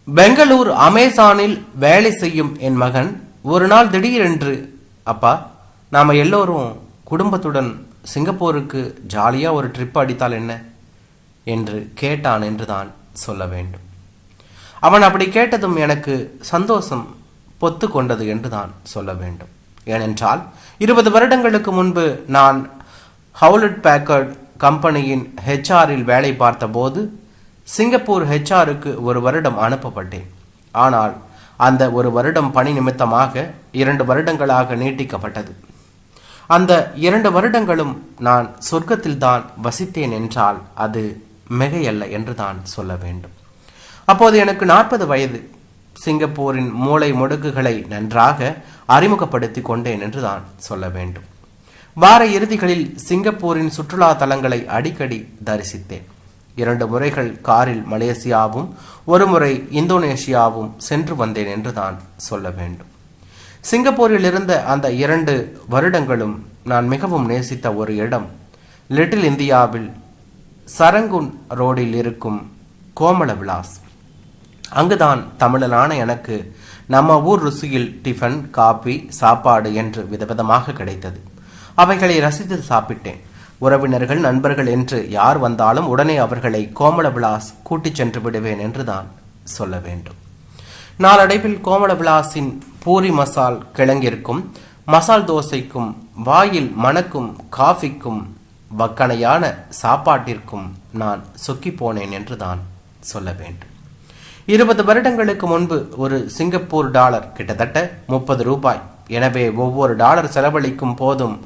பெங்களூர் அமேசானில் வேலை செய்யும் என் மகன் ஒரு நாள் திடீரென்று, அப்பா நாம எல்லோரும் குடும்பத்துடன் சிங்கப்பூருக்கு ஜாலியா ஒரு ட்ரிப் அடித்தால் என்ன என்று கேட்டான் என்று தான் சொல்ல வேண்டும். அவன் அப்படி கேட்டதும் எனக்கு சந்தோஷம் பொத்து கொண்டது என்று தான் சொல்ல வேண்டும். ஏனென்றால் 20 வருடங்களுக்கு முன்பு நான் ஹவுலட் பேக்கர்ட் கம்பெனியின் ஹெச்ஆரில் வேலை பார்த்தபோது சிங்கப்பூர் ஹெச்ஆருக்கு ஒரு வருடம் அனுப்பப்பட்டேன். ஆனால் அந்த ஒரு வருடம் பணி நிமித்தமாக 2 வருடங்களாக நீட்டிக்கப்பட்டது. அந்த 2 வருடங்களும் நான் சொர்க்கத்தில் தான் வசித்தேன் என்றால் அது மிகையல்ல என்று தான் சொல்ல வேண்டும். அப்போது எனக்கு 40 வயது. சிங்கப்பூரின் மூளை முடுக்குகளை நன்றாக அறிமுகப்படுத்தி கொண்டேன் என்று தான் சொல்ல வேண்டும். வார இறுதிகளில் சிங்கப்பூரின் சுற்றுலா தலங்களை அடிக்கடி தரிசித்தேன். 2 முறைகள் காரில் மலேசியாவும் 1 முறை இந்தோனேஷியாவும் சென்று வந்தேன் என்று தான் சொல்ல வேண்டும். சிங்கப்பூரில் இருந்த அந்த 2 வருடங்களும் நான் மிகவும் நேசித்த ஒரு இடம் லிட்டில் இந்தியாவில் சரங்குன் ரோடில் இருக்கும் கோமள விலாஸ். அங்குதான் தமிழனான எனக்கு நம்ம ஊர் ருசியில் டிஃபன், காபி, சாப்பாடு என்று விதவிதமாக கிடைத்தது. அவைகளை ரசித்து சாப்பிட்டேன். உறவினர்கள், நண்பர்கள் என்று யார் வந்தாலும் உடனே அவர்களை கோமள விலாஸ் கூட்டிச் சென்று விடுவேன் என்று தான் சொல்ல வேண்டும். நாளடைவில் கோமள விலாஸின் பூரி மசால் கிழங்கிற்கும் மசால் தோசைக்கும் வாயில் மணக்கும் காஃபிக்கும் வக்கணையான சாப்பாட்டிற்கும் நான் சொக்கி போனேன் என்று தான் சொல்ல வேண்டும். 20 வருடங்களுக்கு முன்பு ஒரு சிங்கப்பூர் டாலர் கிட்டத்தட்ட 30 ரூபாய். எனவே ஒவ்வொரு டாலர் செலவழிக்கும் போதும்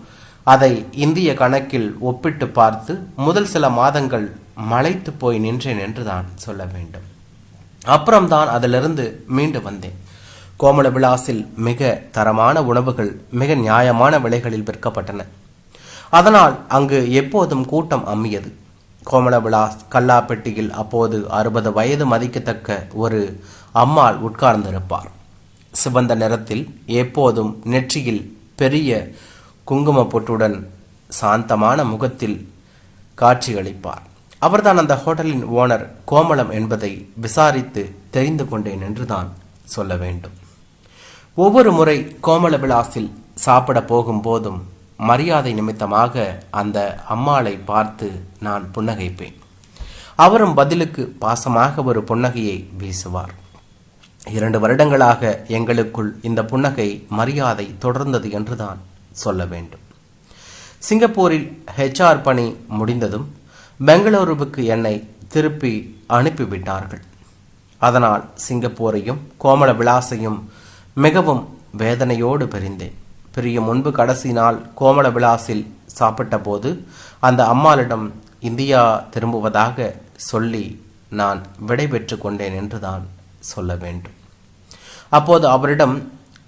அதை இந்திய கணக்கில் ஒப்பிட்டு பார்த்து முதல் சில மாதங்கள் மலைத்து போய் நின்றேன் என்று தான் சொல்ல வேண்டும். அப்புறம்தான் அதிலிருந்து மீண்டு வந்தேன். கோமள விலாஸில் மிக தரமான உணவுகள் மிக நியாயமான விலைகளில் விற்கப்பட்டன. அதனால் அங்கு எப்போதும் கூட்டம் அம்மியது. கோமள விலாஸ் கல்லாப்பெட்டியில் அப்போது 60 வயது மதிக்கத்தக்க ஒரு அம்மாள் உட்கார்ந்திருப்பார். சிவந்த நிறத்தில், எப்போதும் நெற்றியில் பெரிய குங்கும பொட்டுடன் சாந்தமான முகத்தில் காட்சியளிப்பார். அவர்தான் அந்த ஹோட்டலின் ஓனர் கோமளம் என்பதை விசாரித்து தெரிந்து கொண்டேன் என்று தான் சொல்ல வேண்டும். ஒவ்வொரு முறை கோமள விலாஸில் சாப்பிட போகும் போதும் மரியாதை நிமித்தமாக அந்த அம்மாளை பார்த்து நான் புன்னகைப்பேன். அவரும் பதிலுக்கு பாசமாக ஒரு புன்னகையை வீசுவார். 2 வருடங்களாக எங்களுக்குள் இந்த புன்னகை மரியாதை தொடர்ந்தது என்றுதான் சொல்ல வேண்டும். சிங்கப்பூரில் ஹெச்ஆர் பணி முடிந்ததும் பெங்களூருவுக்கு என்னை திருப்பி அனுப்பிவிட்டார்கள். அதனால் சிங்கப்பூரையும் கோமள விலாசையும் மிகவும் வேதனையோடு பிரிந்தேன். பிரிய முன்பு கடைசி நாள் கோமள விலாஸில் சாப்பிட்ட போது அந்த அம்மாளிடம் இந்தியா திரும்புவதாக சொல்லி நான் விடை பெற்று கொண்டேன் என்று தான் சொல்ல வேண்டும். அப்போது அவரிடம்,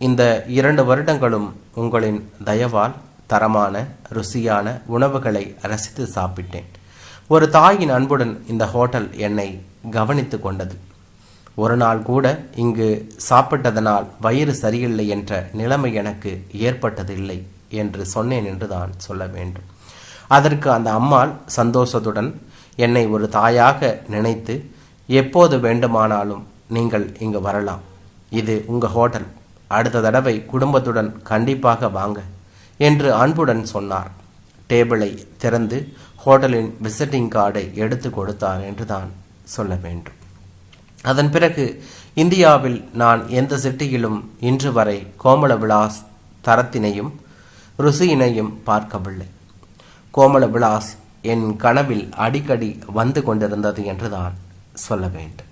இந்த 2 வருடங்களும் உங்களின் தயவால் தரமான ருசியான உணவுகளை ரசித்து சாப்பிட்டேன். ஒரு தாயின் அன்புடன் இந்த ஹோட்டல் என்னை கவனித்து கொண்டது. ஒரு நாள் கூட இங்கு சாப்பிட்டதனால் வயிறு சரியில்லை என்ற நிலைமை எனக்கு ஏற்பட்டதில்லை என்று சொன்னேன் என்று தான் சொல்ல வேண்டும். அதற்கு அந்த அம்மாள் சந்தோஷத்துடன் என்னை ஒரு தாயாக நினைத்து, எப்போது வேண்டுமானாலும் நீங்கள் இங்கு வரலாம், இது உங்கள் ஹோட்டல், அடுத்த தடவை குடும்பத்துடன் கண்டிப்பாக வாங்க என்று அன்புடன் சொன்னார். டேபிளை திறந்து ஹோட்டலின் விசிட்டிங் கார்டை எடுத்து கொடுத்தார் என்று தான் சொல்ல வேண்டும். அதன் பிறகு இந்தியாவில் நான் எந்த சிட்டியிலும் இன்று வரை கோமள விலாஸ் தரத்தினையும் ருசியினையும் பார்க்கவில்லை. கோமள விலாஸ் என் கனவில் அடிக்கடி வந்து கொண்டிருந்தது என்று தான் சொல்ல வேண்டும்.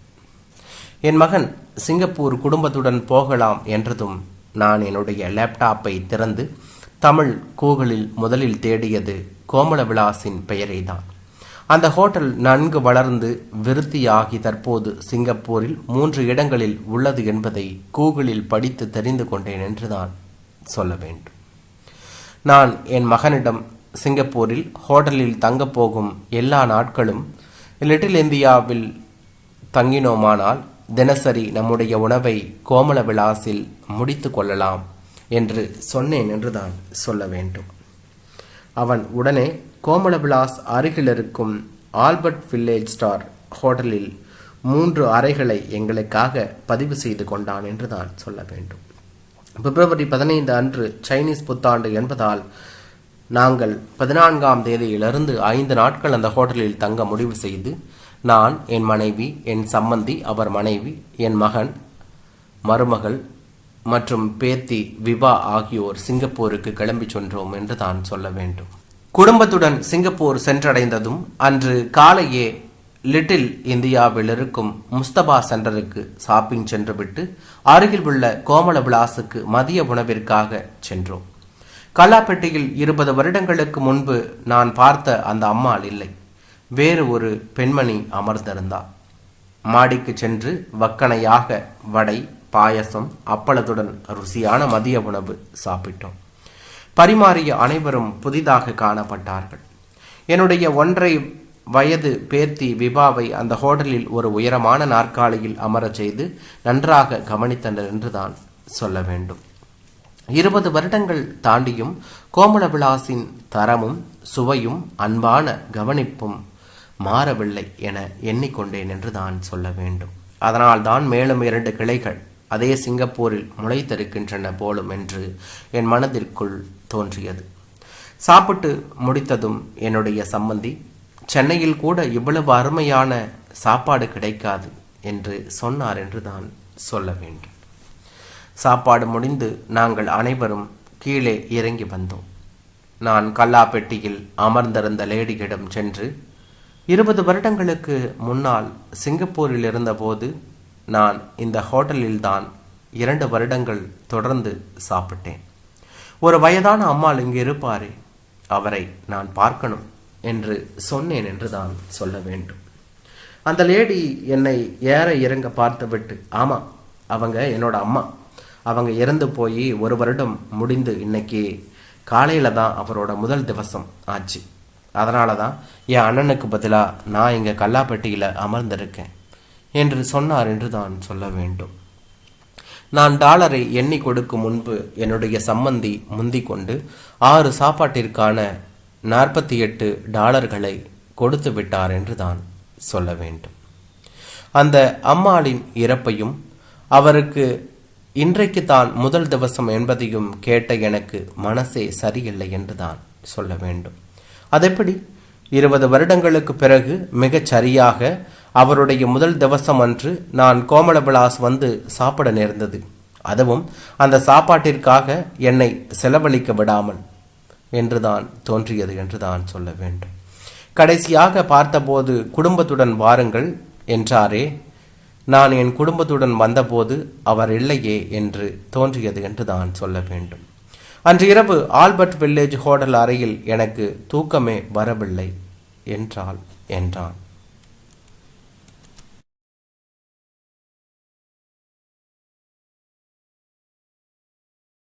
என் மகன் சிங்கப்பூர் குடும்பத்துடன் போகலாம் என்றதும் நான் என்னுடைய லேப்டாப்பை திறந்து தமிழ் கூகுளில் முதலில் தேடியது கோமள விலாஸின் பெயரை தான். அந்த ஹோட்டல் நன்கு வளர்ந்து விருத்தியாகி தற்போது சிங்கப்பூரில் 3 இடங்களில் உள்ளது என்பதை கூகுளில் படித்து தெரிந்து கொண்டேன் என்று தான் சொல்ல வேண்டும். நான் என் மகனிடம் சிங்கப்பூரில் ஹோட்டலில் தங்கப்போகும் எல்லா நாட்களும் லிட்டில் இந்தியாவில் தங்கினோமானால் தினசரி நம்முடைய உணவை கோமள விலாஸில் முடித்து கொள்ளலாம் என்று சொன்னேன் என்று தான் சொல்ல வேண்டும். அவன் உடனே கோமள விலாஸ் அருகில் இருக்கும் ஆல்பர்ட் வில்லேஜ் ஸ்டார் ஹோட்டலில் 3 அறைகளை எங்களுக்காக பதிவு செய்து கொண்டான் என்று தான் சொல்ல வேண்டும். பிப்ரவரி 15 அன்று சைனீஸ் புத்தாண்டு என்பதால் நாங்கள் 14ஆம் தேதியிலிருந்து 5 நாட்கள் அந்த ஹோட்டலில் தங்க முடிவு செய்து நான், என் மனைவி, என் சம்பந்தி, அவர் மனைவி, என் மகன், மருமகள் மற்றும் பேத்தி விவா ஆகியோர் சிங்கப்பூருக்கு கிளம்பி சென்றோம் என்று தான் சொல்ல வேண்டும். குடும்பத்துடன் சிங்கப்பூர் சென்றடைந்ததும் அன்று காலையே லிட்டில் இந்தியாவில் இருக்கும் முஸ்தபா சென்டருக்கு ஷாப்பிங் சென்றுவிட்டு அருகில் உள்ள கோமல விலாசுக்கு மதிய உணவிற்காக சென்றோம். கல்லாப்பெட்டியில் 20 வருடங்களுக்கு முன்பு நான் பார்த்த அந்த அம்மாள் இல்லை, வேறு ஒரு பெண்மணி அமர்ந்திருந்தார். மாடிக்கு சென்று வக்கணையாக வடை, பாயசம், அப்பளத்துடன் ருசியான மதிய உணவு சாப்பிட்டோம். பரிமாறிய அனைவரும் புதிதாக காணப்பட்டார்கள். என்னுடைய 1.5 வயது பேத்தி விபாவை அந்த ஹோட்டலில் ஒரு உயரமான நாற்காலியில் அமரச் செய்து நன்றாக கவனித்தனர் என்றுதான் சொல்ல வேண்டும். 20 வருடங்கள் தாண்டியும் கோமல விலாசின் தரமும் சுவையும் அன்பான கவனிப்பும் மாறவில்லை என எண்ணிக்கொண்டேன் என்று தான் சொல்ல வேண்டும். அதனால் தான் மேலும் 2 கிளைகள் அதே சிங்கப்பூரில் முளைத்திருக்கின்றன போலும் என்று என் மனதிற்குள் தோன்றியது. சாப்பிட்டு முடித்ததும் என்னுடைய சம்பந்தி, சென்னையில் கூட இவ்வளவு அருமையான சாப்பாடு கிடைக்காது என்று சொன்னார் என்று தான் சொல்ல வேண்டும். சாப்பாடு முடிந்து நாங்கள் அனைவரும் கீழே இறங்கி வந்தோம். நான் கல்லாப்பெட்டியில் அமர்ந்திருந்த லேடியிடம் சென்று, 20 வருடங்களுக்கு முன்னால் சிங்கப்பூரில் இருந்தபோது நான் இந்த ஹோட்டலில்தான் 2 வருடங்கள் தொடர்ந்து சாப்பிட்டேன். ஒரு வயதான அம்மாள் இங்கு இருப்பாரே, அவரை நான் பார்க்கணும் என்று சொன்னேன் என்று தான் சொல்ல வேண்டும். அந்த லேடி என்னை ஏற இறங்க பார்த்துவிட்டு, ஆமாம், அவங்க என்னோட அம்மா, அவங்க இறந்து போய் 1 வருடம் முடிந்து இன்னைக்கு காலையில் தான் அவரோட முதல் திவசம் ஆச்சு. அதனால தான் என் அண்ணனுக்கு பதிலாக நான் இங்கே கல்லாப்பட்டியில் அமர்ந்திருக்கேன் என்று சொன்னார் என்று தான் சொல்ல வேண்டும். நான் டாலரை எண்ணி கொடுக்கும் முன்பு என்னுடைய சம்பந்தி முந்திக் கொண்டு 6 சாப்பாட்டிற்கான 48 டாலர்களை கொடுத்து விட்டார் என்று தான் சொல்ல வேண்டும். அந்த அம்மாளின் இறப்பையும் அவருக்கு இன்றைக்கு தான் முதல் திவசம் என்பதையும் கேட்ட எனக்கு மனசே சரியில்லை என்று தான் சொல்ல வேண்டும். அதெப்படி 20 வருடங்களுக்கு பிறகு மிகச் சரியாக அவருடைய முதல் திவசம் அன்று நான் கோமல விலாஸ் வந்து சாப்பிட நேர்ந்தது, அதுவும் அந்த சாப்பாட்டிற்காக என்னை செலவழிக்க விடாமல் என்றுதான் தோன்றியது என்று தான் சொல்ல வேண்டும். கடைசியாக பார்த்தபோது குடும்பத்துடன் வாருங்கள் என்றாரே, நான் என் குடும்பத்துடன் வந்தபோது அவர் இல்லையே என்று தோன்றியது என்று தான் சொல்ல வேண்டும். அன்று இரவு ஆல்பர்ட் வில்லேஜ் ஹோட்டல் அறையில் எனக்கு தூக்கமே வரவில்லை என்றான்.